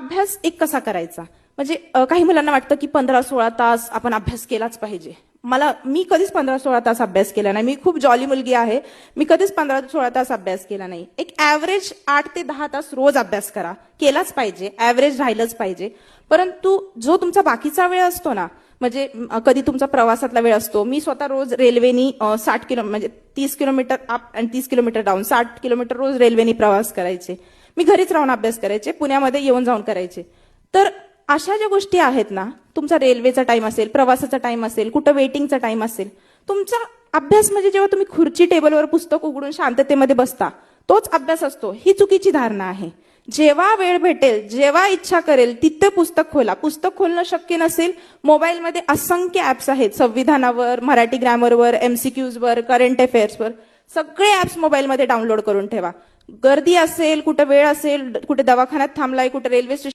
अभ्यास एक कसा करायचा, म्हणजे काही मुलांना वाटतं की 15-16 तास आपण अभ्यास केलाच पाहिजे. मी कधीच 15-16 तास अभ्यास केला नाही. मी खूप जॉली मुलगी आहे. मी कधीच 15-16 तास अभ्यास केला नाही. एक ऍव्हरेज 8 ते 10 तास रोज अभ्यास करा. केलाच पाहिजे, ऍव्हरेज राहिलंच पाहिजे. परंतु जो तुमचा बाकीचा वेळ असतो ना, म्हणजे कधी तुमचा प्रवासातला वेळ असतो. मी स्वतः रोज रेल्वेनी 60 किलो म्हणजे 30 किलोमीटर अप आणि 30 किलोमीटर डाऊन, 60 किलोमीटर रोज रेल्वेनी प्रवास करायचे. मी घरीच राहून अभ्यास करायचे, पुण्यामध्ये येऊन जाऊन करायचे. तर अशा ज्या गोष्टी आहेत ना, तुमचा रेल्वेचा टाइम असेल, प्रवासाचा टाइम असेल, कुठं वेटिंगचा टाइम असेल, तुमचा अभ्यास म्हणजे जेव्हा तुम्ही खुर्ची टेबलवर पुस्तक उघडून शांततेमध्ये बसता, तोच अभ्यास असतो, ही चुकीची धारणा आहे. जेव्हा वेळ भेटेल, जेव्हा इच्छा करेल, तिथे पुस्तक खोला. पुस्तक खोलणं शक्य नसेल, मोबाईलमध्ये असंख्य ऍप्स आहेत. संविधानावर, मराठी ग्रामरवर, MCQsवर, करंट अफेअर्सवर सगळे ऍप्स मोबाईलमध्ये डाउनलोड करून ठेवा. गर्दी असेल, कुठं वेळ असेल, कुठे दवाखान्यात थांबलाय, कुठे रेल्वे स्टेशन